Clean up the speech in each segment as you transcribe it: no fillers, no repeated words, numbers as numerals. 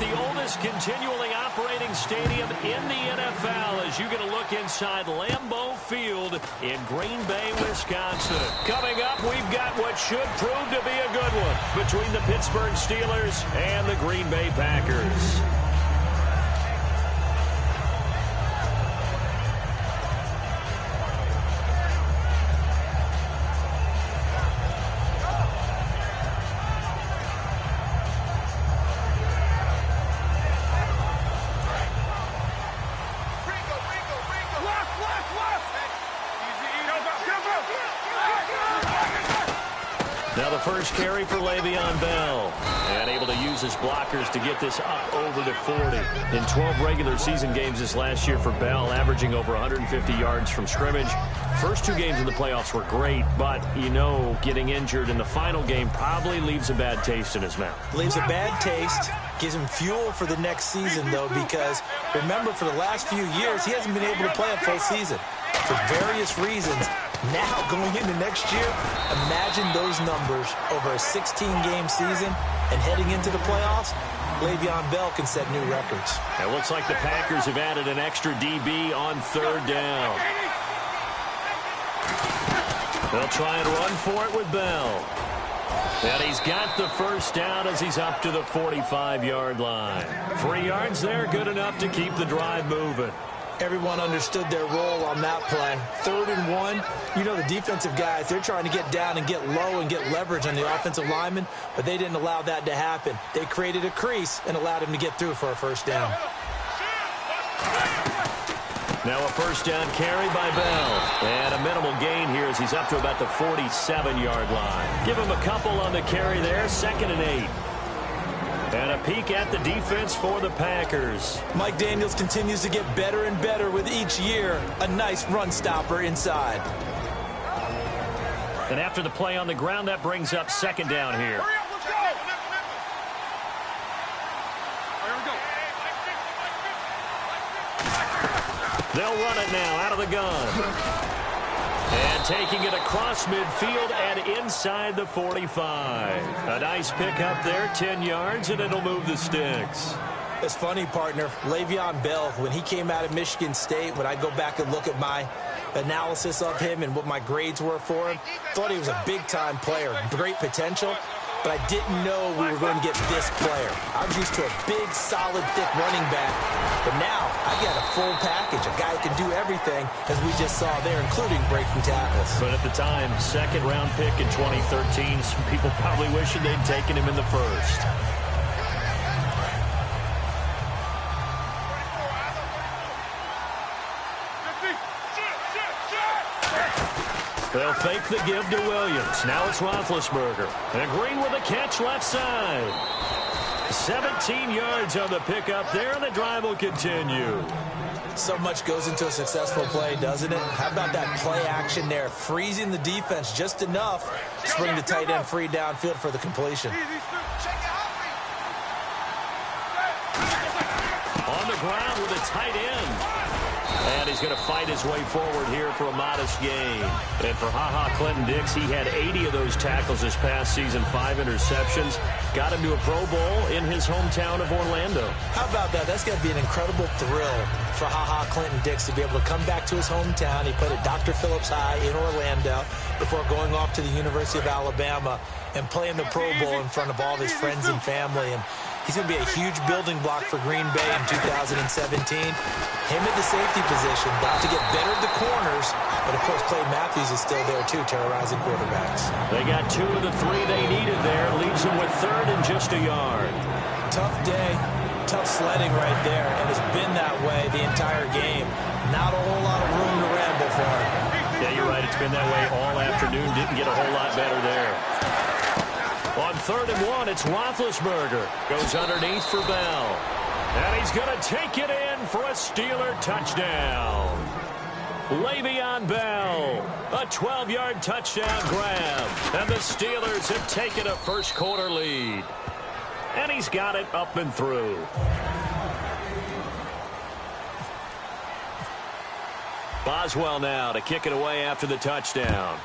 the oldest continually operating stadium in the NFL as you get a look inside Lambeau Field in Green Bay, Wisconsin. Coming up, we've got what should prove to be a good one between the Pittsburgh Steelers and the Green Bay Packers. Now the first carry for Le'Veon Bell. And able to use his blockers to get this up over to 40. In 12 regular season games this last year for Bell, averaging over 150 yards from scrimmage. First two games in the playoffs were great, but, you know, getting injured in the final game probably leaves a bad taste in his mouth. Leaves a bad taste. Gives him fuel for the next season, though, because, remember, for the last few years, he hasn't been able to play a full season for various reasons. Now, going into next year, imagine those numbers over a 16-game season and heading into the playoffs. Le'Veon Bell can set new records. It looks like the Packers have added an extra DB on third down. They'll try and run for it with Bell. And he's got the first down as he's up to the 45-yard line. 3 yards there, good enough to keep the drive moving. Everyone understood their role on that play. 3rd and 1, you know the defensive guys, they're trying to get down and get low and get leverage on the offensive lineman, but they didn't allow that to happen. They created a crease and allowed him to get through for a first down. Now a first down carry by Bell. And a minimal gain here as he's up to about the 47-yard line. Give him a couple on the carry there, 2nd and 8. And a peek at the defense for the Packers. Mike Daniels continues to get better and better with each year. A nice run stopper inside. And after the play on the ground, that brings up 2nd down here. They'll run it now out of the gun. And taking it across midfield and inside the 45. A nice pickup there, 10 yards, and it'll move the sticks. It's funny, partner. Le'Veon Bell, when he came out of Michigan State, when I go back and look at my analysis of him and what my grades were for him, thought he was a big-time player, great potential, but I didn't know we were going to get this player. I was used to a big, solid, thick running back, but now I got a full package, a guy who can do everything, as we just saw there, including breaking tackles. But at the time, 2nd-round pick in 2013, some people probably wishing they'd taken him in the 1st. They'll fake the give to Williams. Now it's Roethlisberger. And Green with a catch left side. 17 yards on the pickup there, and the drive will continue. So much goes into a successful play, doesn't it? How about that play action there? Freezing the defense just enough to bring the tight end free downfield for the completion. On the ground with a tight end. And he's going to fight his way forward here for a modest gain. And for Clinton-Dix, he had 80 of those tackles this past season, 5 interceptions. Got him to a Pro Bowl in his hometown of Orlando. How about that? That's got to be an incredible thrill for Clinton-Dix to be able to come back to his hometown. He played at Dr. Phillips High in Orlando before going off to the University of Alabama and playing the Pro Bowl in front of all of his friends and family. And he's going to be a huge building block for Green Bay in 2017. Him at the safety position, about to get better at the corners. But, of course, Clay Matthews is still there, too, terrorizing quarterbacks. They got 2 of the 3 they needed there. Leaves them with 3rd and just a yard. Tough day, tough sledding right there, and it's been that way the entire game. Not a whole lot of room to ramble for him. Yeah, you're right. It's been that way all afternoon. Didn't get a whole lot better there. On 3rd and 1, it's Roethlisberger. Goes underneath for Bell. And he's going to take it in for a Steeler touchdown. Le'Veon Bell, a 12-yard touchdown grab. And the Steelers have taken a first-quarter lead. And he's got it up and through. Boswell now to kick it away after the touchdown.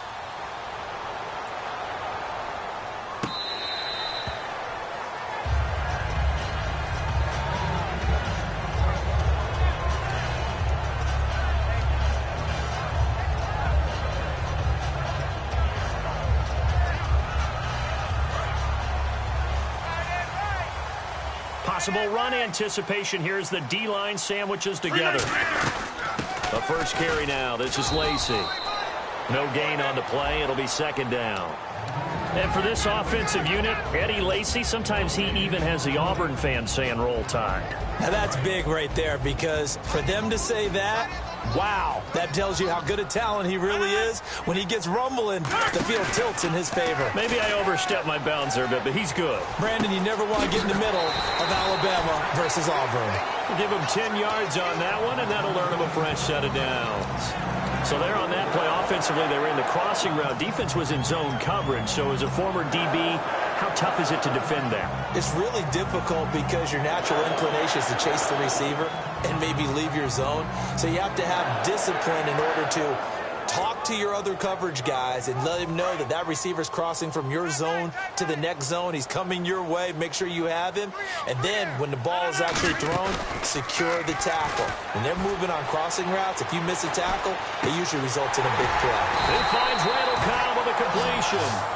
Possible run anticipation here as the D-line sandwiches together. The first carry now. This is Lacy. No gain on the play. It'll be second down. And for this offensive unit, Eddie Lacy, sometimes he even has the Auburn fans saying roll tide. Now that's big right there, because for them to say that, wow, that tells you how good a talent he really is. When he gets rumbling, the field tilts in his favor. Maybe I overstepped my bounds there a bit, but he's good. Brandon, you never want to get in the middle of Alabama versus Auburn. We'll give him 10 yards on that one, and that'll earn him a fresh set of downs. So there on that play, offensively, they ran the crossing route. Defense was in zone coverage, so as a former DB, how tough is it to defend that? It's really difficult because your natural inclination is to chase the receiver and maybe leave your zone. So you have to have discipline in order to talk to your other coverage guys and let him know that that receiver's crossing from your zone to the next zone. He's coming your way. Make sure you have him. And then when the ball is actually thrown, secure the tackle. When they're moving on crossing routes, if you miss a tackle, it usually results in a big play. He finds Randall Cobb on the completion.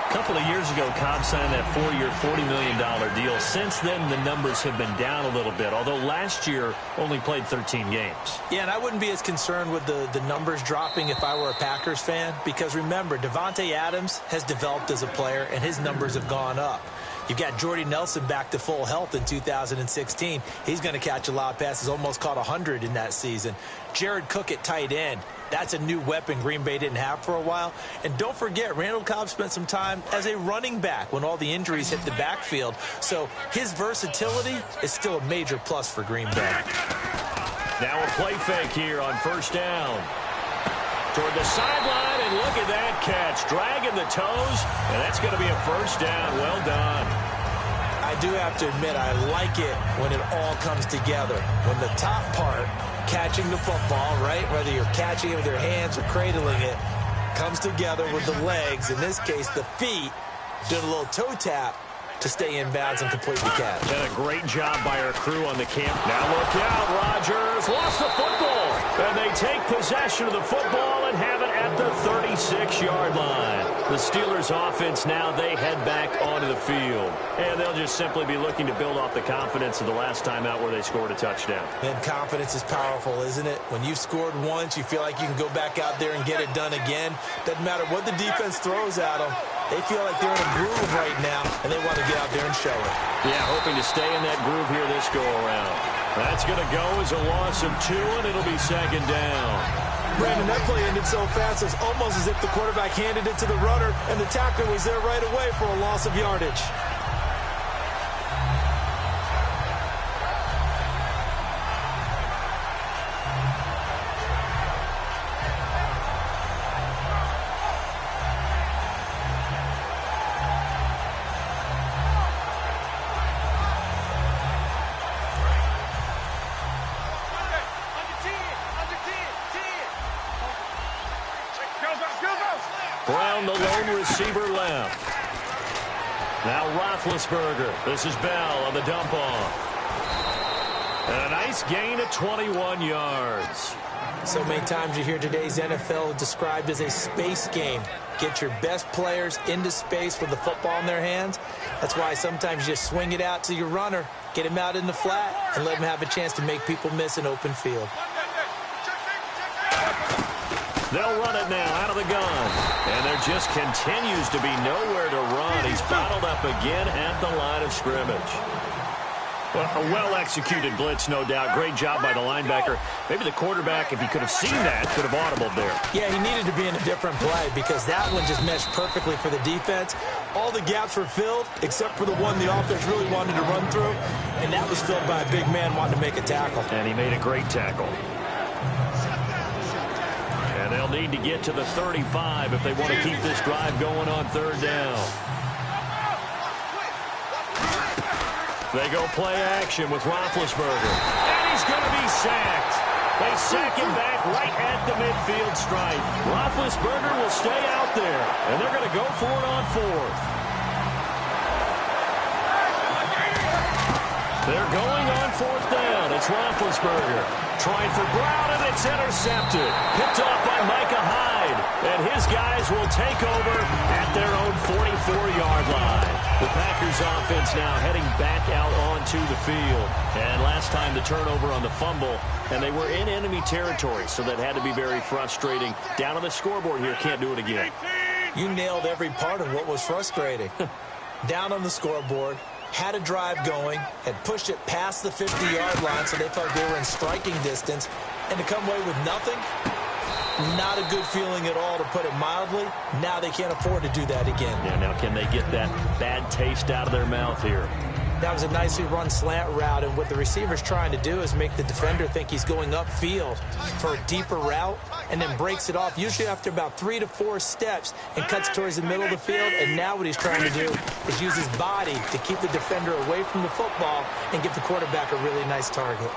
A couple of years ago, Cobb signed that 4-year, $40 million deal. Since then, the numbers have been down a little bit, although last year only played 13 games. Yeah, and I wouldn't be as concerned with the numbers dropping if I were a Packers fan, because remember, Devontae Adams has developed as a player, and his numbers have gone up. You've got Jordy Nelson back to full health in 2016. He's going to catch a lot of passes, almost caught 100 in that season. Jared Cook at tight end. That's a new weapon Green Bay didn't have for a while. And don't forget, Randall Cobb spent some time as a running back when all the injuries hit the backfield. So his versatility is still a major plus for Green Bay. Now a play fake here on first down. Toward the sideline, and look at that catch. Dragging the toes, and that's going to be a first down. Well done. I do have to admit, I like it when it all comes together. When the top part, catching the football, right, whether you're catching it with your hands or cradling it, comes together with the legs, in this case the feet, doing a little toe tap to stay in bounds and complete the catch. And a great job by our crew on the camp. Now look out, Rodgers lost the football. And they take possession of the football and have it at the 36-yard line. The Steelers offense now, they head back onto the field. And they'll just simply be looking to build off the confidence of the last time out where they scored a touchdown. And confidence is powerful, isn't it? When you've scored once, you feel like you can go back out there and get it done again. Doesn't matter what the defense throws at them. They feel like they're in a groove right now, and they want to get out there and show it. Yeah, hoping to stay in that groove here this go-around. That's going to go as a loss of 2, and it'll be second down. Brandon, that play ended so fast, it's almost as if the quarterback handed it to the runner, and the tackler was there right away for a loss of yardage. Brown, the lone receiver, left. Now Roethlisberger. This is Bell on the dump-off. And a nice gain of 21 yards. So many times you hear today's NFL described as a space game. Get your best players into space with the football in their hands. That's why sometimes you just swing it out to your runner, get him out in the flat, and let him have a chance to make people miss an open field. They'll run it now out of the gun. And there just continues to be nowhere to run. He's bottled up again at the line of scrimmage. Well, a well-executed blitz, no doubt. Great job by the linebacker. Maybe the quarterback, if he could have seen that, could have audibled there. Yeah, he needed to be in a different play because that one just meshed perfectly for the defense. All the gaps were filled except for the one the offense really wanted to run through, and that was filled by a big man wanting to make a tackle. And he made a great tackle. And they'll need to get to the 35 if they want to keep this drive going on third down. They go play action with Roethlisberger. And he's going to be sacked. They sack him back right at the midfield stripe. Roethlisberger will stay out there, and they're going to go for it on fourth. They're going on fourth down. It's Roethlisberger. Trying for Brown, and it's intercepted. Picked off by Micah Hyde. And his guys will take over at their own 44-yard line. The Packers offense now heading back out onto to the field. And last time the turnover on the fumble, and they were in enemy territory, so that had to be very frustrating. Down on the scoreboard here, can't do it again. You nailed every part of what was frustrating. Down on the scoreboard, had a drive going, had pushed it past the 50-yard line, so they felt they were in striking distance, and to come away with nothing, not a good feeling at all, to put it mildly. Now they can't afford to do that again. Yeah, now can they get that bad taste out of their mouth here? That was a nicely run slant route, and what the receiver's trying to do is make the defender think he's going upfield for a deeper route, and then breaks it off, usually after about 3 to 4 steps, and cuts towards the middle of the field. And now what he's trying to do is use his body to keep the defender away from the football and give the quarterback a really nice target.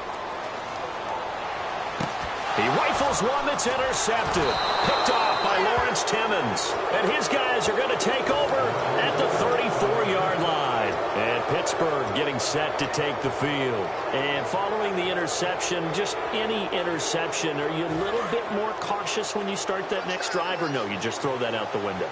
He rifles one that's intercepted. Picked off by Lawrence Timmons. And his guys are going to take over at the 34-yard line. And Pittsburgh getting set to take the field. And following the interception, just any interception, are you a little bit more cautious when you start that next drive, or no, you just throw that out the window?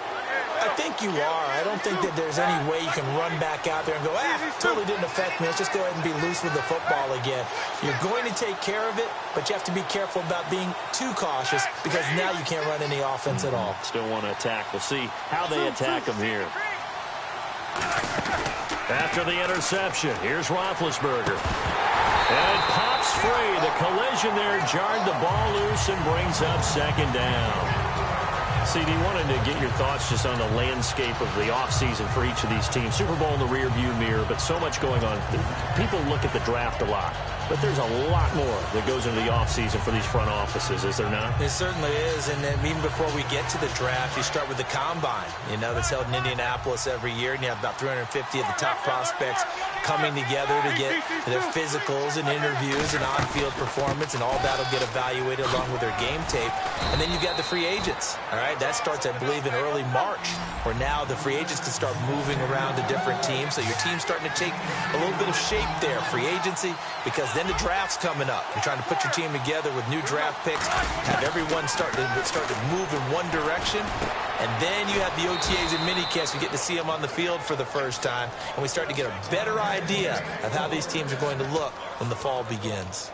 I think you are. I don't think that there's any way you can run back out there and go, totally didn't affect me. Let's just go ahead and be loose with the football again. You're going to take care of it, but you have to be careful about being too cautious, because now you can't run any offense at all. Still want to attack. We'll see how they attack them here. After the interception, here's Roethlisberger. And it pops free. The collision there jarred the ball loose and brings up second down. CD, wanted to get your thoughts just on the landscape of the offseason for each of these teams. Super Bowl in the rearview mirror, but so much going on. People look at the draft a lot, but there's a lot more that goes into the offseason for these front offices, is there not? It certainly is, and then even before we get to the draft, you start with the Combine, that's held in Indianapolis every year, and you have about 350 of the top prospects coming together to get their physicals and interviews and on-field performance, and all that will get evaluated along with their game tape. And then you got the free agents, all right? That starts, I believe, in early March, where now the free agents can start moving around to different teams. So your team's starting to take a little bit of shape there, free agency, because then the draft's coming up. You're trying to put your team together with new draft picks, have everyone start to move in one direction, and then you have the OTAs and minicamps. You get to see them on the field for the first time, and we start to get a better idea of how these teams are going to look when the fall begins.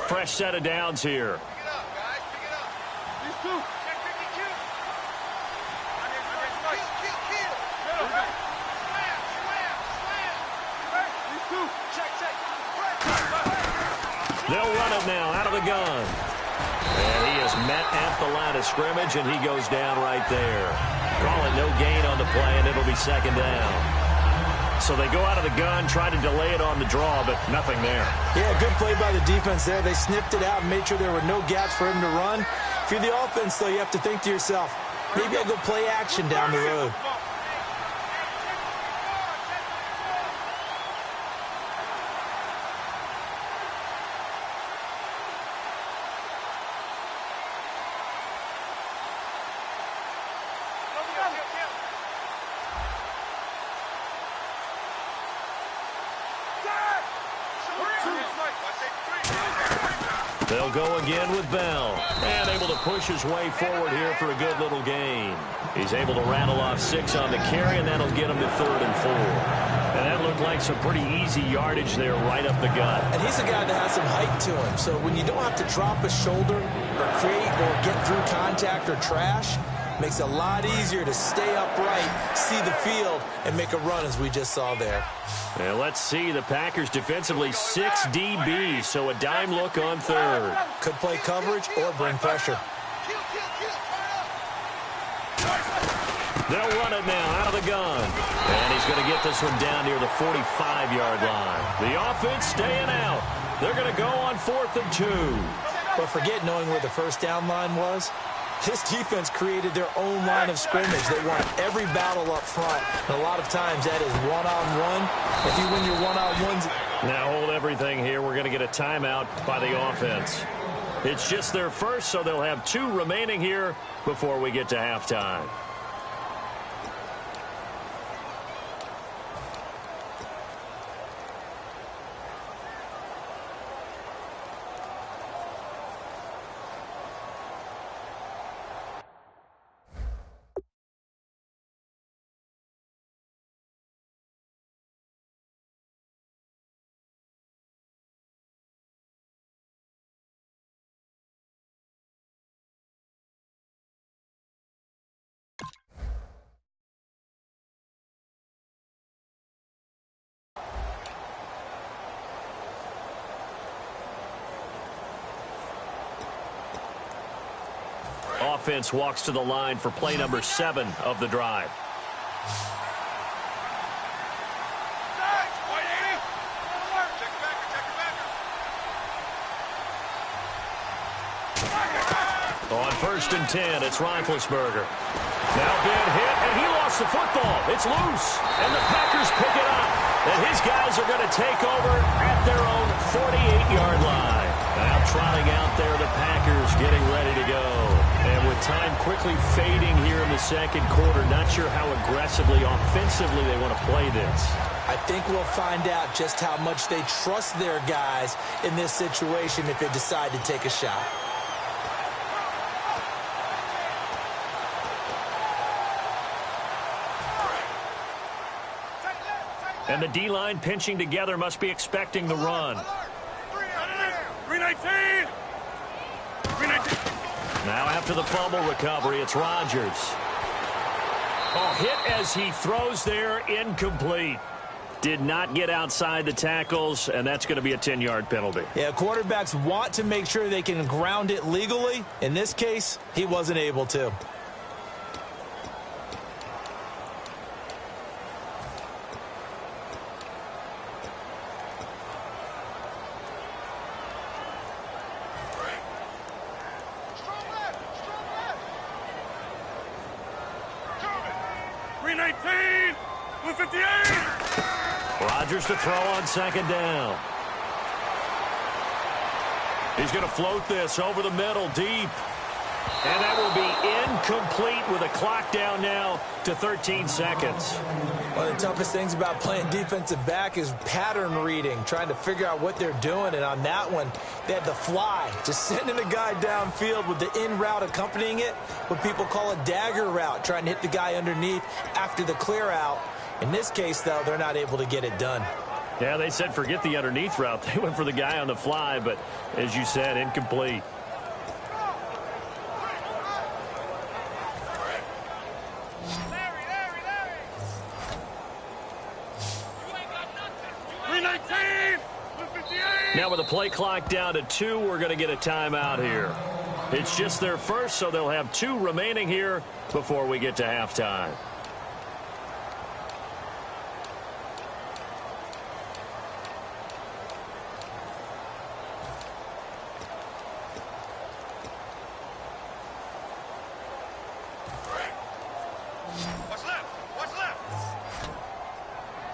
Fresh set of downs here. Pick it up, guys. Pick it up. These two. Check, kill. Slam. These two. Check. They'll run it now out of the gun. And he is met at the line of scrimmage, and he goes down right there. Call it no gain on the play, and it'll be second down. So they go out of the gun, try to delay it on the draw, but nothing there. Yeah, good play by the defense there. They snipped it out and made sure there were no gaps for him to run. If you're the offense, though, you have to think to yourself, maybe I'll go play action down the road. They'll go again with Bell, and able to push his way forward here for a good little gain. He's able to rattle off 6 on the carry, and that'll get him to 3rd and 4. And that looked like some pretty easy yardage there right up the gut. And he's a guy that has some height to him, so when you don't have to drop a shoulder or create or get through contact or trash, makes it a lot easier to stay upright, see the field, and make a run as we just saw there. And let's see, the Packers defensively 6 DBs, so a dime look on 3rd. Could play coverage or bring pressure. They'll run it now out of the gun. And he's going to get this one down near the 45-yard line. The offense staying out. They're going to go on 4th and 2. But forget knowing where the first down line was. This defense created their own line of scrimmage. They won every battle up front. And a lot of times that is one-on-one. If you win your one-on-ones. Now hold everything here. We're going to get a timeout by the offense. It's just their first, so they'll have 2 remaining here before we get to halftime. offense walks to the line for play number 7 of the drive. On 1st and 10, it's Roethlisberger. Now been hit, and he lost the football. It's loose, and the Packers pick it up. And his guys are going to take over at their own 48-yard line. Now trotting out there, the Packers getting ready to go. And with time quickly fading here in the second quarter, not sure how aggressively, offensively they want to play this. I think we'll find out just how much they trust their guys in this situation if they decide to take a shot. And the D-line pinching together must be expecting the run. 319! 319! Now after the fumble recovery, it's Rodgers. Oh, hit as he throws there, incomplete. Did not get outside the tackles, and that's going to be a 10-yard penalty. Yeah, quarterbacks want to make sure they can ground it legally. In this case, he wasn't able to. Rodgers to throw on 2nd down. He's going to float this over the middle, deep. And that will be incomplete with a clock down now to 13 seconds. One of the toughest things about playing defensive back is pattern reading, trying to figure out what they're doing. And on that one, they had the fly, just sending the guy downfield with the in route accompanying it, what people call a dagger route, trying to hit the guy underneath after the clear out. In this case, though, they're not able to get it done. Yeah, they said forget the underneath route. They went for the guy on the fly, but as you said, incomplete. Now with the play clock down to 2, we're going to get a timeout here. It's just their first, so they'll have 2 remaining here before we get to halftime.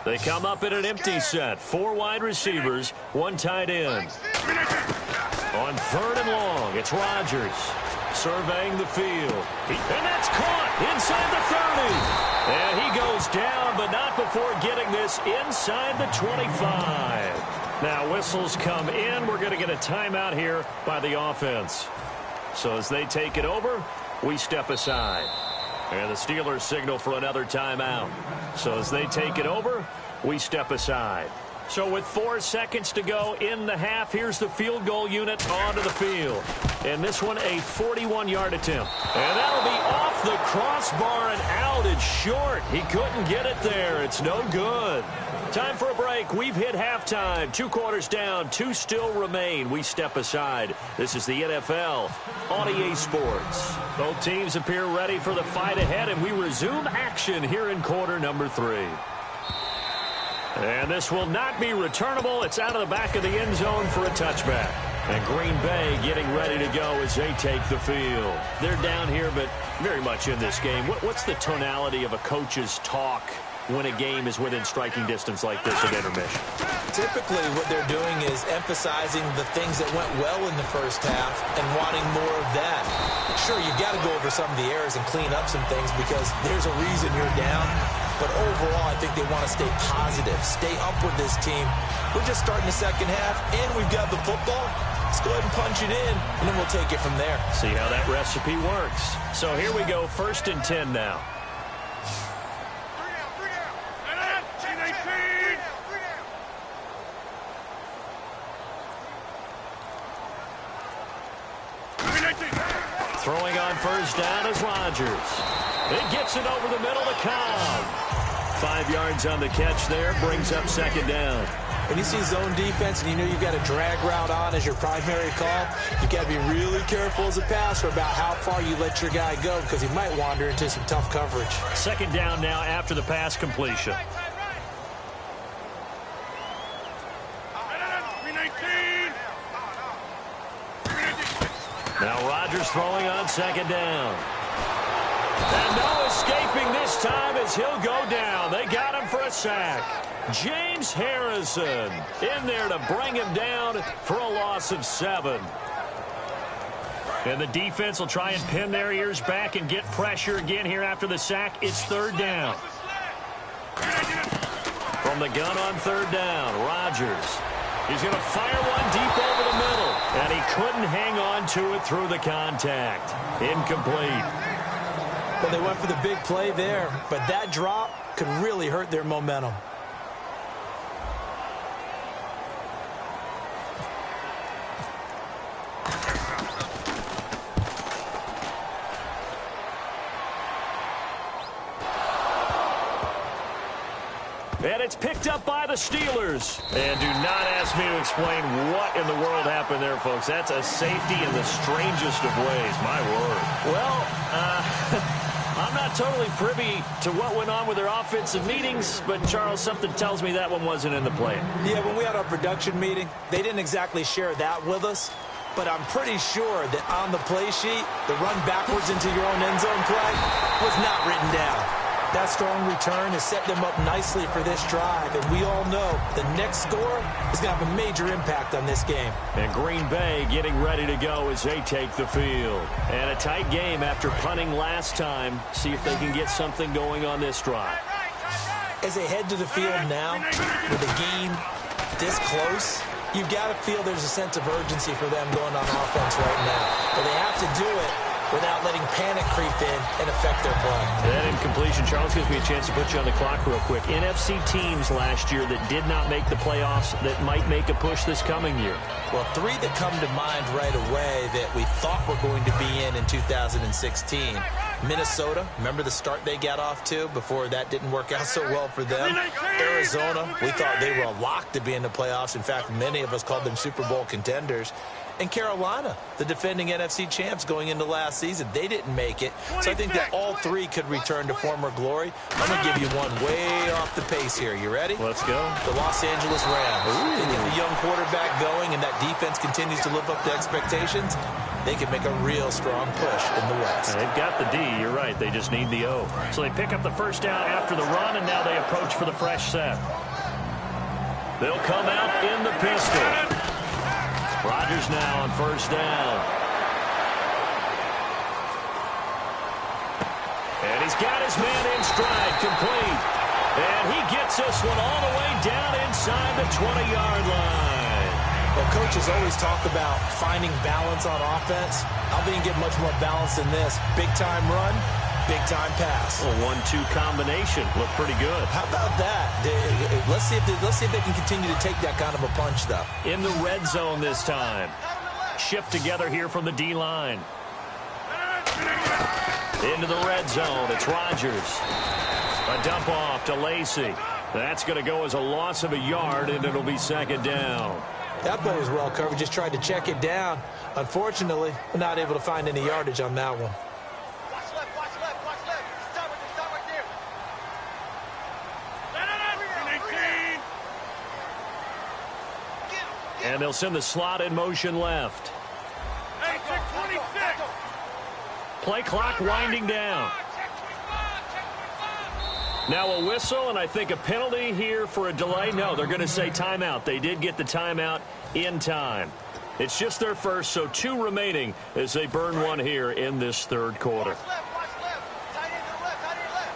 They come up in an empty set. 4 wide receivers, 1 tight end. On 3rd and long, it's Rodgers surveying the field. And that's caught inside the 30. And he goes down, but not before getting this inside the 25. Now whistles come in. We're going to get a timeout here by the offense. So as they take it over, we step aside. And the Steelers signal for another timeout. So as they take it over, we step aside. So with 4 seconds to go in the half, here's the field goal unit onto the field. And this one, a 41-yard attempt. And that'll be off the crossbar and out. It's short. He couldn't get it there. It's no good. Time for a break. We've hit halftime. 2 quarters down. 2 still remain. We step aside. This is the NFL on EA Sports. Both teams appear ready for the fight ahead, and we resume action here in quarter number 3. And this will not be returnable. It's out of the back of the end zone for a touchback. And Green Bay getting ready to go as they take the field. They're down here, but very much in this game. What's the tonality of a coach's talk when a game is within striking distance like this at intermission? Typically, what they're doing is emphasizing the things that went well in the first half and wanting more of that. Sure, you've got to go over some of the errors and clean up some things because there's a reason you're down. But overall, I think they want to stay positive, stay up with this team. We're just starting the second half, and we've got the football. Let's go ahead and punch it in, and then we'll take it from there. See how that recipe works. So here we go, 1st and 10 now. Throwing on 1st down is Rodgers. It gets it over the middle to Cobb. 5 yards on the catch there. Brings up second down. When you see zone defense and you know you've got a drag route on as your primary call, you've got to be really careful as a passer about how far you let your guy go because he might wander into some tough coverage. Second down now after the pass completion. Now Rodgers throwing on second down. And no escaping this time as he'll go down. They got him for a sack. James Harrison in there to bring him down for a loss of 7. And the defense will try and pin their ears back and get pressure again here after the sack. It's third down. From the gun on third down, Rodgers. He's going to fire one deep over the middle. And he couldn't hang on to it through the contact. Incomplete. Well, they went for the big play there, but that drop could really hurt their momentum. And it's picked up by the Steelers. And do not ask me to explain what in the world happened there, folks. That's a safety in the strangest of ways. My word. Well, I'm not totally privy to what went on with their offensive meetings, but, Charles, something tells me that one wasn't in the play. Yeah, when we had our production meeting, they didn't exactly share that with us. But I'm pretty sure that on the play sheet, the run backwards into your own end zone play was not written down. That strong return has set them up nicely for this drive, and we all know the next score is going to have a major impact on this game. And Green Bay getting ready to go as they take the field. And a tight game after punting last time. See if they can get something going on this drive. As they head to the field now, with the game this close, you've got to feel there's a sense of urgency for them going on offense right now. But they have to do it without letting panic creep in and affect their play. That incompletion, Charles, gives me a chance to put you on the clock real quick. NFC teams last year that did not make the playoffs that might make a push this coming year. Well, 3 that come to mind right away that we thought were going to be in 2016. Minnesota, remember the start they got off to before that didn't work out so well for them. Arizona, we thought they were a lock to be in the playoffs. In fact, many of us called them Super Bowl contenders. And Carolina, the defending NFC champs going into last season, they didn't make it. So I think that all 3 could return to former glory. I'm going to give you one way off the pace here. You ready? Let's go. The Los Angeles Rams. They get the young quarterback going, and that defense continues to live up to expectations. They can make a real strong push in the West. They've got the D, you're right. They just need the O. So they pick up the first down after the run, and now they approach for the fresh set. They'll come out in the pistol. Rodgers now on first down. And he's got his man in stride, complete. And he gets this one all the way down inside the 20-yard line. Well, coaches always talk about finding balance on offense. I think you get much more balance than this. Big-time run, big-time pass. Well, 1-2 combination looked pretty good. How about that? Let's see if they can continue to take that kind of a punch, though. In the red zone this time. Shift together here from the D-line. Into the red zone. It's Rodgers. A dump off to Lacy. That's going to go as a loss of a yard, and it'll be second down. That play was well covered. Just tried to check it down. Unfortunately, we're not able to find any yardage on that one. Watch left, watch left, watch left. Stop right there. And they'll send the slot in motion left. Hey, check 26. Play clock winding down. Now a whistle, and I think a penalty here for a delay. No, they're going to say timeout. They did get the timeout in time. It's just their first, so 2 remaining as they burn one here in this third quarter. Watch left. Tight end to the left, tight end left.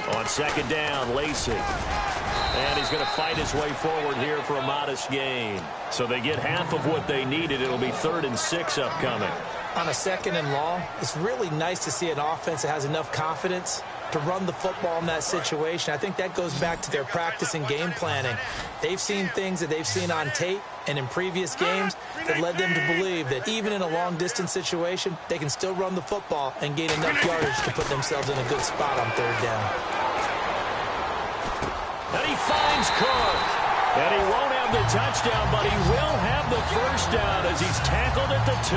319. On second down, Lacy. And he's going to fight his way forward here for a modest gain. So they get half of what they needed. It'll be 3rd and 6 upcoming. On a second and long, it's really nice to see an offense that has enough confidence to run the football in that situation. I think that goes back to their practice and game planning. They've seen things that they've seen on tape, And in previous games, it led them to believe that even in a long-distance situation, they can still run the football and gain enough yardage to put themselves in a good spot on third down. And he finds Cook. And he won't have the touchdown, but he will have the first down as he's tackled at the 2.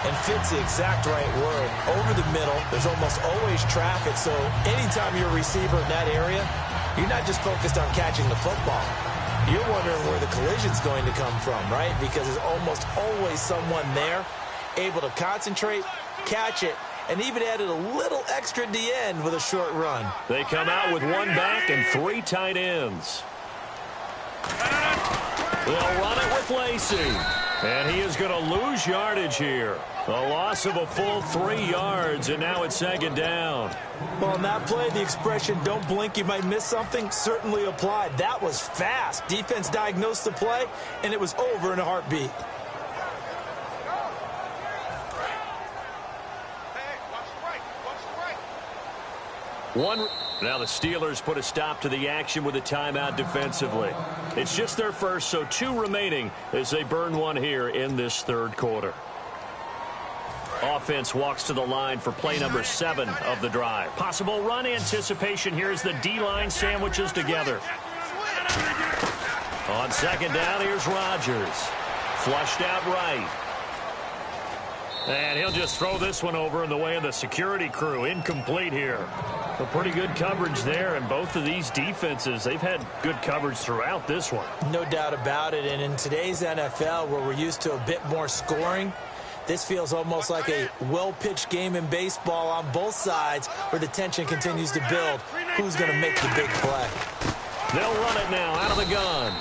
And fits the exact right word. Over the middle, there's almost always traffic, so anytime you're a receiver in that area, you're not just focused on catching the football. You're wondering where the collision's going to come from, right? Because there's almost always someone there able to concentrate, catch it, and even added a little extra at the end with a short run. They come out with one back and 3 tight ends. They'll run it with Lacey. And he is going to lose yardage here. A loss of a full 3 yards, and now it's second down. Well, on that play, the expression, don't blink, you might miss something, certainly applied. That was fast. Defense diagnosed the play, and it was over in a heartbeat. Now the Steelers put a stop to the action with a timeout defensively. It's just their first, so 2 remaining as they burn 1 here in this third quarter. Offense walks to the line for play number 7 of the drive. Possible run anticipation here as the D-line sandwiches together. On second down, here's Rodgers. Flushed out right. And he'll just throw this one over in the way of the security crew. Incomplete here. A pretty good coverage there, and both of these defenses, they've had good coverage throughout this one. No doubt about it, and in today's NFL, where we're used to a bit more scoring, this feels almost like a well-pitched game in baseball on both sides where the tension continues to build. Who's going to make the big play? They'll run it now out of the gun.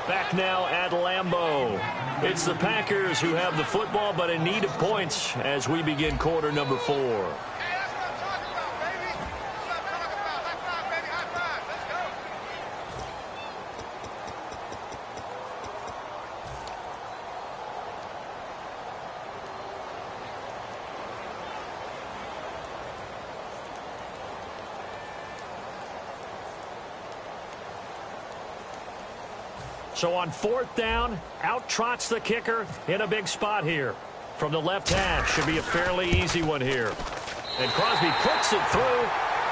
Back now at Lambeau. It's the Packers who have the football, but in need of points as we begin quarter number 4. So on 4th down, out trots the kicker in a big spot here. From the left hash, should be a fairly easy one here. And Crosby puts it through,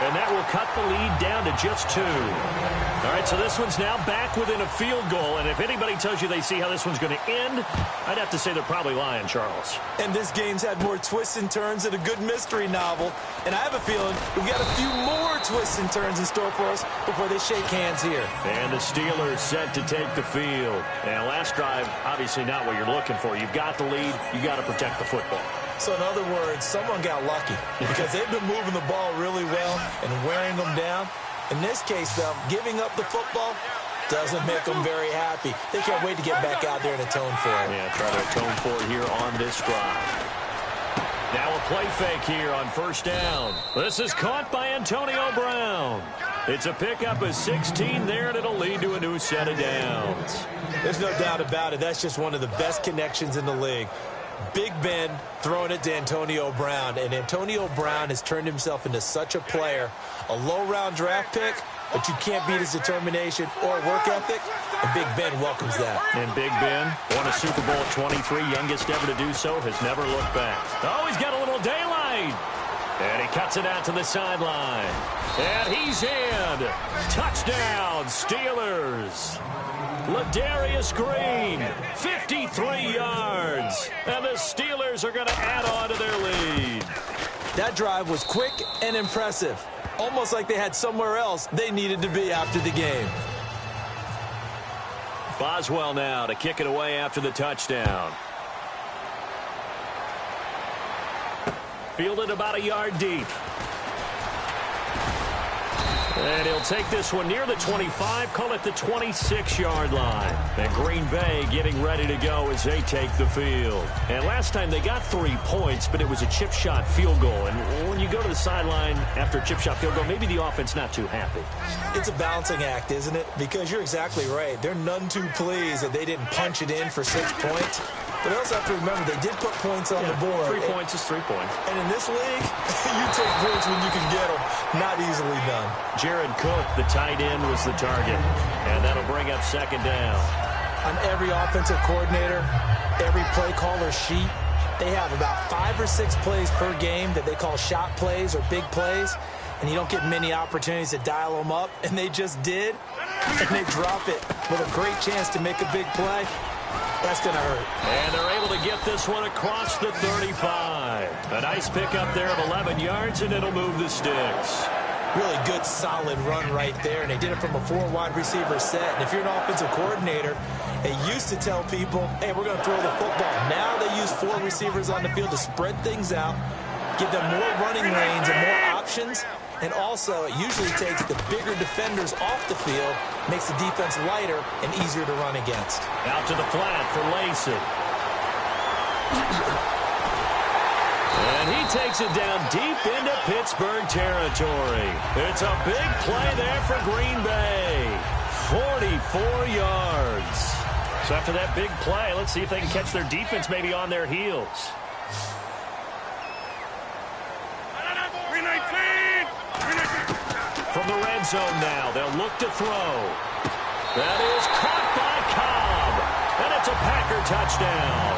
and that will cut the lead down to just 2. All right, so this one's now back within a field goal, and if anybody tells you they see how this one's going to end, I'd have to say they're probably lying, Charles. And this game's had more twists and turns than a good mystery novel, and I have a feeling we've got a few more twists and turns in store for us before they shake hands here. And the Steelers set to take the field. And last drive, obviously not what you're looking for. You've got the lead. You've got to protect the football. So in other words, someone got lucky because they've been moving the ball really well and wearing them down. In this case, though, giving up the football doesn't make them very happy. They can't wait to get back out there and atone for it. Yeah, try to atone for it here on this drive. Now a play fake here on 1st down. This is caught by Antonio Brown. It's a pickup of 16 there, and it'll lead to a new set of downs. There's no doubt about it. That's just one of the best connections in the league. Big Ben throwing it to Antonio Brown, and Antonio Brown has turned himself into such a player. A low-round draft pick, but you can't beat his determination or work ethic, and Big Ben welcomes that. And Big Ben won a Super Bowl at 23, youngest ever to do so, has never looked back. Oh, he's got a little daylight. And he cuts it out to the sideline. And he's in. Touchdown, Steelers. Ladarius Green, 53 yards. And the Steelers are going to add on to their lead. That drive was quick and impressive. Almost like they had somewhere else they needed to be after the game. Boswell now to kick it away after the touchdown. Fielded about a yard deep. And he'll take this one near the 25, call it the 26-yard line. And Green Bay getting ready to go as they take the field. And last time they got 3 points, but it was a chip shot field goal. And when you go to the sideline after a chip shot field goal, maybe the offense not too happy. It's a balancing act, isn't it? Because you're exactly right. They're none too pleased that they didn't punch it in for 6 points. But they also have to remember they did put points on the board. 3 points is 3 points. And in this league, you take points when you can get them. Not easily done. Jared Cook, the tight end, was the target. And that'll bring up second down. On every offensive coordinator, every play caller sheet, they have about 5 or 6 plays per game that they call shot plays or big plays. And you don't get many opportunities to dial them up. And they just did. And they drop it with a great chance to make a big play. That's going to hurt. And they're able to get this one across the 35. A nice pickup there of 11 yards, and it'll move the sticks. Really good, solid run right there. And they did it from a 4 wide receiver set. And if you're an offensive coordinator, they used to tell people, hey, we're going to throw the football. Now they use 4 receivers on the field to spread things out, give them more running lanes and more options. And also, it usually takes the bigger defenders off the field, makes the defense lighter and easier to run against. Out to the flat for Lacey. And he takes it down deep into Pittsburgh territory. It's a big play there for Green Bay. 44 yards. So after that big play, let's see if they can catch their defense maybe on their heels. From the red zone now, they'll look to throw. That is caught by Cobb. And it's a Packer touchdown.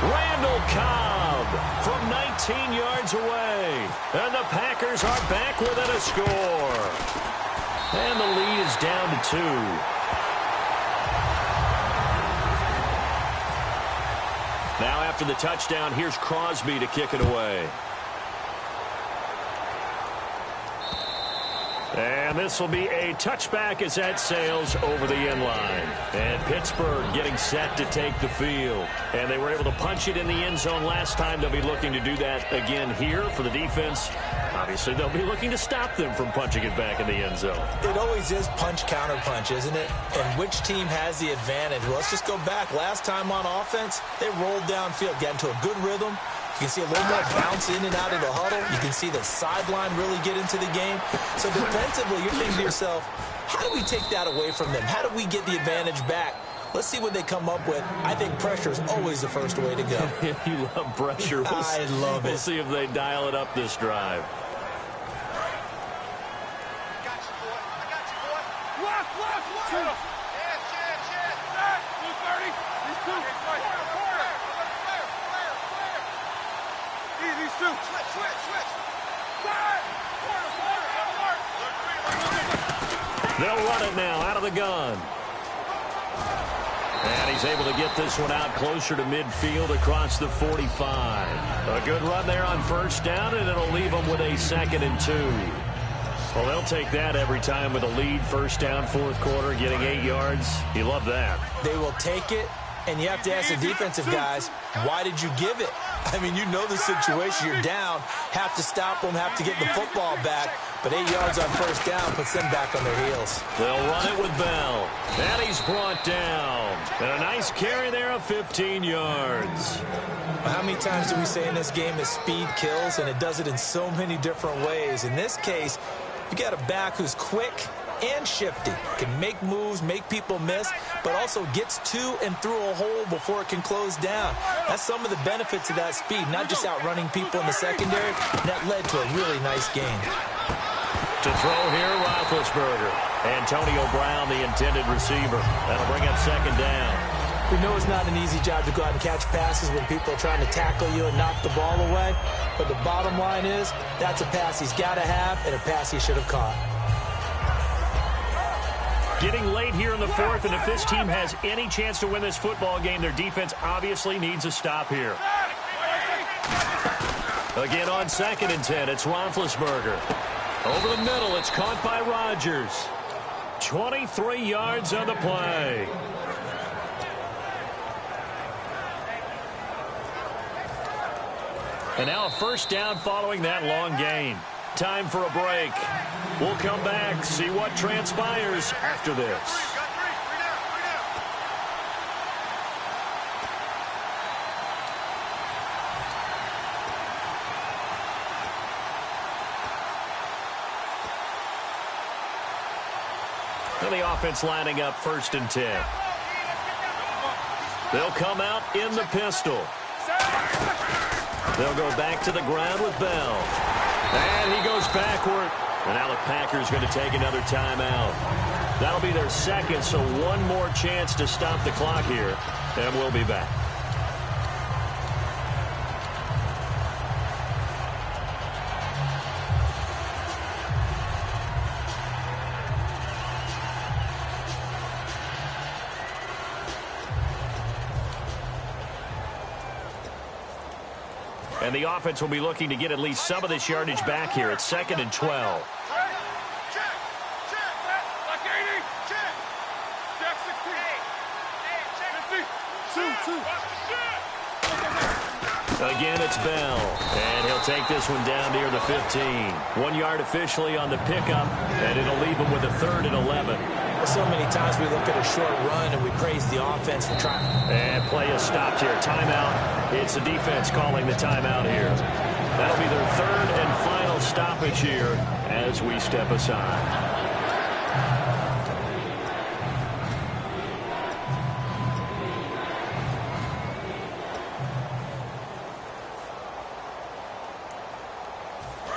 Randall Cobb from 19 yards away. And the Packers are back within a score. And the lead is down to 2. Now after the touchdown, here's Crosby to kick it away. And this will be a touchback as that sails over the end line. And Pittsburgh getting set to take the field. And they were able to punch it in the end zone last time. They'll be looking to do that again here for the defense. Obviously, they'll be looking to stop them from punching it back in the end zone. It always is punch-counter-punch, isn't it? And which team has the advantage? Well, let's just go back. Last time on offense, they rolled downfield, got into a good rhythm. You can see a little more bounce in and out of the huddle. You can see the sideline really get into the game. So defensively, you're thinking to yourself, how do we take that away from them? How do we get the advantage back? Let's see what they come up with. I think pressure is always the first way to go. You love pressure. I love it. We'll see if they dial it up this drive. They'll run it now out of the gun. And he's able to get this one out closer to midfield across the 45. A good run there on first down, and it'll leave them with a 2nd and 2. Well, they'll take that every time with a lead. First down, fourth quarter, getting 8 yards. You love that. They will take it, and you have to ask the defensive guys, why did you give it? I mean, you know the situation. You're down, have to stop them, have to get the football back. But 8 yards on first down puts them back on their heels. They'll run it with Bell. And he's brought down. And a nice carry there of 15 yards. Well, how many times do we say in this game that speed kills? And it does it in so many different ways. In this case, you got a back who's quick and shifty. Can make moves, make people miss, but also gets to and through a hole before it can close down. That's some of the benefits of that speed, not just outrunning people in the secondary. That led to a really nice game. To throw here, Roethlisberger. Antonio Brown, the intended receiver. That'll bring up 2nd down. We know it's not an easy job to go out and catch passes when people are trying to tackle you and knock the ball away. But the bottom line is, that's a pass he's got to have and a pass he should have caught. Getting late here in the fourth, and if this team has any chance to win this football game, their defense obviously needs a stop here. Again on 2nd and 10, it's Roethlisberger. Over the middle, it's caught by Rodgers. 23 yards on the play. And now a first down following that long gain. Time for a break. We'll come back, see what transpires after this. And the offense lining up 1st and 10. They'll come out in the pistol. They'll go back to the ground with Bell. And he goes backward. And now the Packers going to take another timeout. That'll be their second, so one more chance to stop the clock here. And we'll be back. And the offense will be looking to get at least some of this yardage back here. It's 2nd and 12. Again, it's Bell. And he'll take this one down near the 15. 1 yard officially on the pickup, and it'll leave him with a 3rd and 11. So many times we look at a short run and we praise the offense for trying. And play is stopped here. Timeout. It's the defense calling the timeout here. That'll be their 3rd and final stoppage here as we step aside.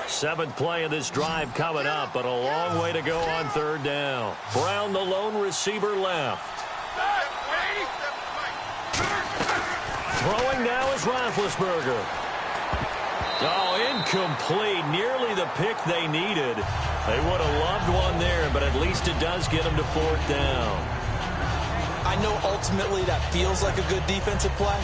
Seventh play of this drive coming up, but a long way to go on 3rd down. Brown, the lone receiver, left. Throwing now is Roethlisberger. Oh, incomplete. Nearly the pick they needed. They would have loved one there, but at least it does get them to 4th down. I know ultimately that feels like a good defensive play,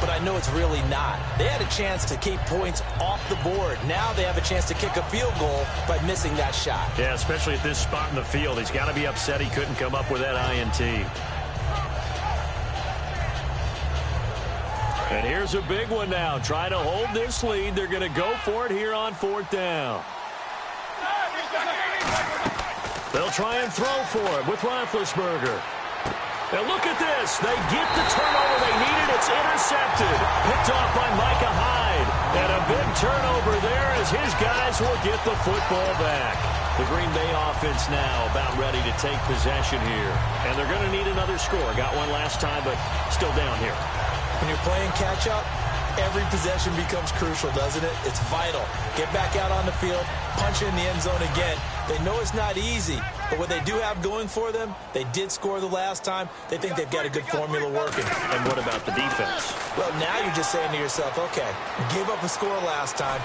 but I know it's really not. They had a chance to keep points off the board. Now they have a chance to kick a field goal by missing that shot. Yeah, especially at this spot in the field. He's got to be upset he couldn't come up with that INT. And here's a big one now. Trying to hold this lead. They're going to go for it here on 4th down. They'll try and throw for it with Roethlisberger. Now look at this. They get the turnover they needed. It's intercepted. Picked off by Micah Hyde. And a big turnover there as his guys will get the football back. The Green Bay offense now about ready to take possession here. And they're going to need another score. Got one last time, but still down here. When you're playing catch-up, every possession becomes crucial, doesn't it? It's vital. Get back out on the field, punch in the end zone again. They know it's not easy, but what they do have going for them, they did score the last time. They think they've got a good formula working. And what about the defense? Well, now you're just saying to yourself, okay, we gave up a score last time.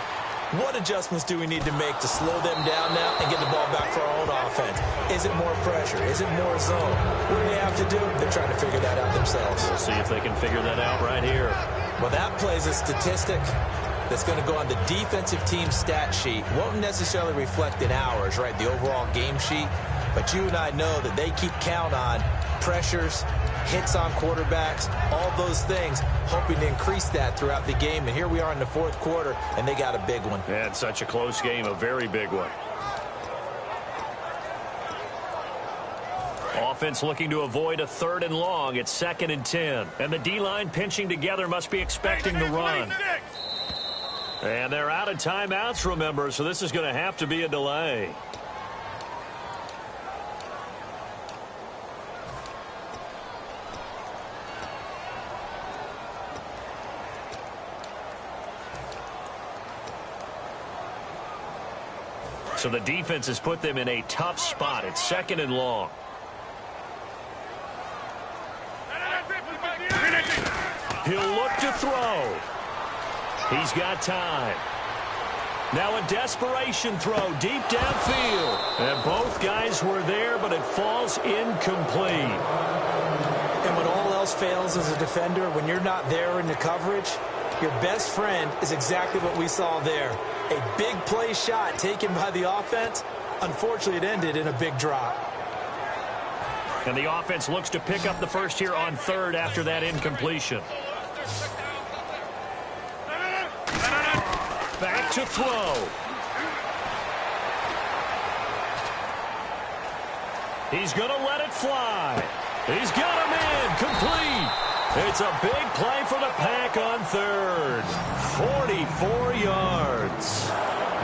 What adjustments do we need to make to slow them down now and get the ball back for our own offense? Is it more pressure? Is it more zone? What do they have to do? They're trying to figure that out themselves. We'll see if they can figure that out right here. Well, that plays a statistic that's going to go on the defensive team stat sheet. Won't necessarily reflect in ours, right, the overall game sheet. But you and I know that they keep count on pressures, hits on quarterbacks, all those things, hoping to increase that throughout the game. And here we are in the 4th quarter, and they got a big one. Yeah, it's such a close game, a very big one. Offense looking to avoid a 3rd and long. It's 2nd and 10. And the D-line pinching together must be expecting the run. And they're out of timeouts, remember, so this is going to have to be a delay. So the defense has put them in a tough spot. It's 2nd and long. He'll look to throw. He's got time. Now a desperation throw deep downfield. And both guys were there, but it falls incomplete. And when all else fails as a defender, when you're not there in the coverage, your best friend is exactly what we saw there. A big play shot taken by the offense. Unfortunately, it ended in a big drop. And the offense looks to pick up the first here on 3rd after that incompletion. Back to throw. He's going to let it fly. He's got him in. Complete. It's a big play for the Pack on 3rd. 44 yards.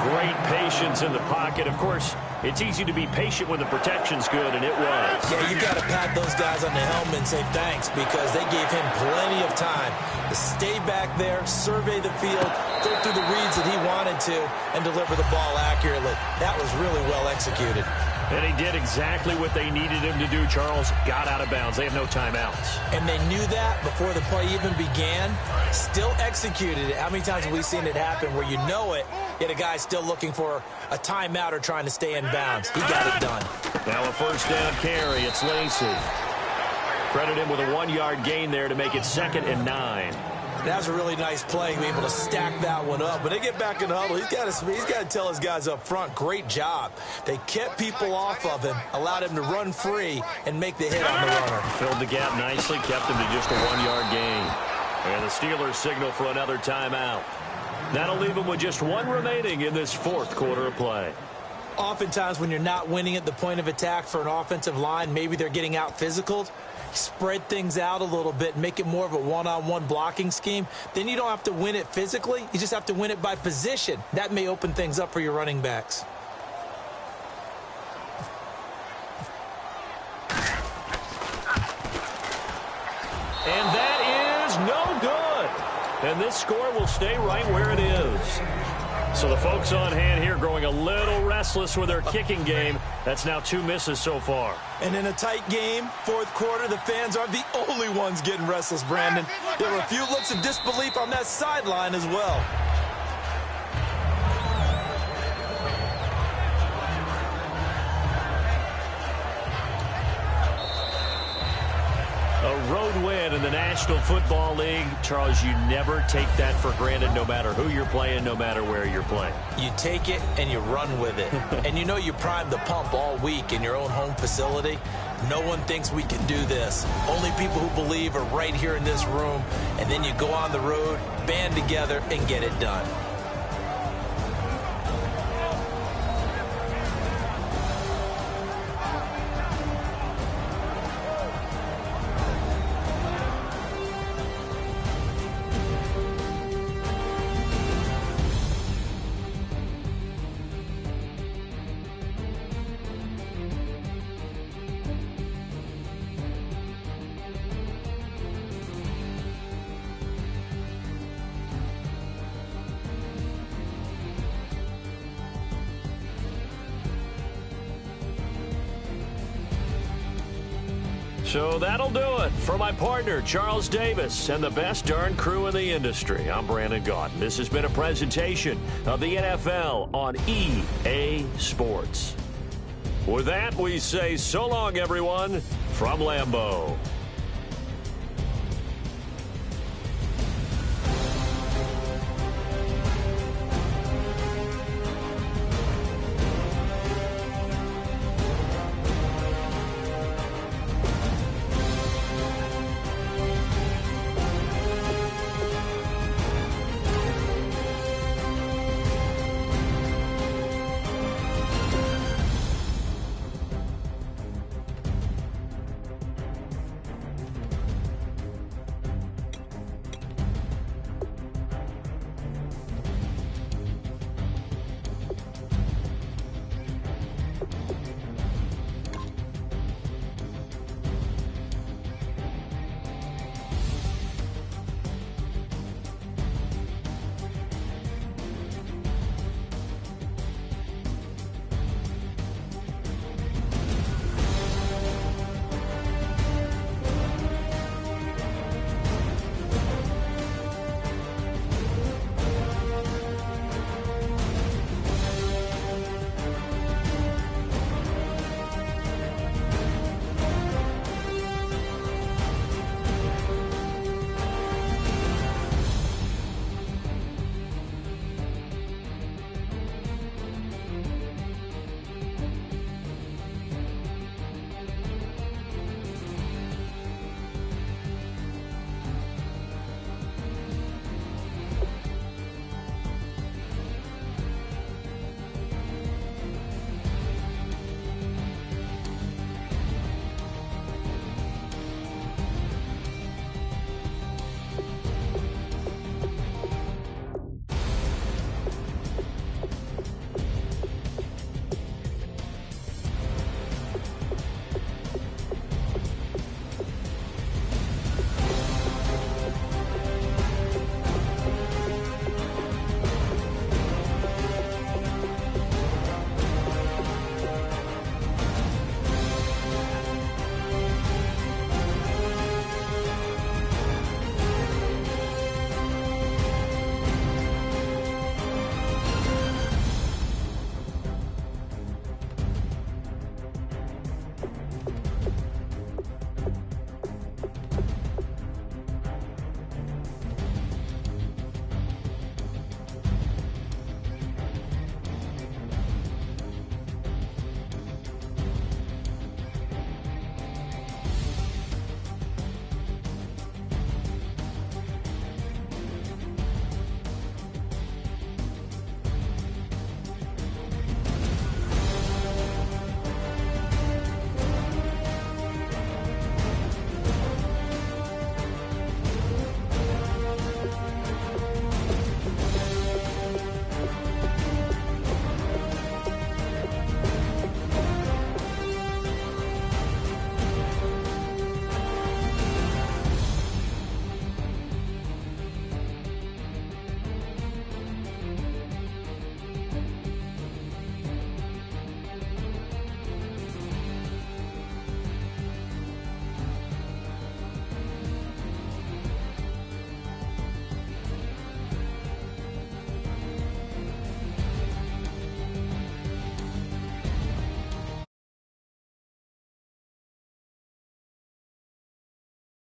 Great patience in the pocket. Of course, it's easy to be patient when the protection's good, and it was. Yeah, you got to pat those guys on the helmet and say thanks because they gave him plenty of time to stay back there, survey the field, go through the reads that he wanted to, and deliver the ball accurately. That was really well executed. And he did exactly what they needed him to do, Charles. Got out of bounds. They have no timeouts. And they knew that before the play even began, still executed it. How many times have we seen it happen where you know it, yet a guy's still looking for a timeout or trying to stay in bounds? He got it done. Now a first down carry. It's Lacey. Credit him with a 1-yard gain there to make it 2nd and 9. That was a really nice play, be able to stack that one up. When they get back in the huddle, he's got to tell his guys up front, great job. They kept people off of him, allowed him to run free, and make the hit on the runner. Filled the gap nicely, kept him to just a 1-yard gain. And the Steelers signal for another timeout. That'll leave them with just 1 remaining in this 4th quarter of play. Oftentimes when you're not winning at the point of attack for an offensive line, maybe they're getting out physical. Spread things out a little bit, make it more of a one-on-one blocking scheme. Then you don't have to win it physically. You just have to win it by position. That may open things up for your running backs. And that is no good. And this score will stay right where it is. So the folks on hand here growing a little restless with their kicking game. That's now 2 misses so far. And in a tight game, 4th quarter, the fans aren't the only ones getting restless, Brandon. There were a few looks of disbelief on that sideline as well. A road win in the National Football League. Charles, you never take that for granted no matter who you're playing, no matter where you're playing. You take it and you run with it. And you know you primed the pump all week in your own home facility. No one thinks we can do this. Only people who believe are right here in this room. And then you go on the road, band together, and get it done. So that'll do it for my partner, Charles Davis, and the best darn crew in the industry. I'm Brandon Gaudin. This has been a presentation of the NFL on EA Sports. With that, we say so long, everyone, from Lambeau.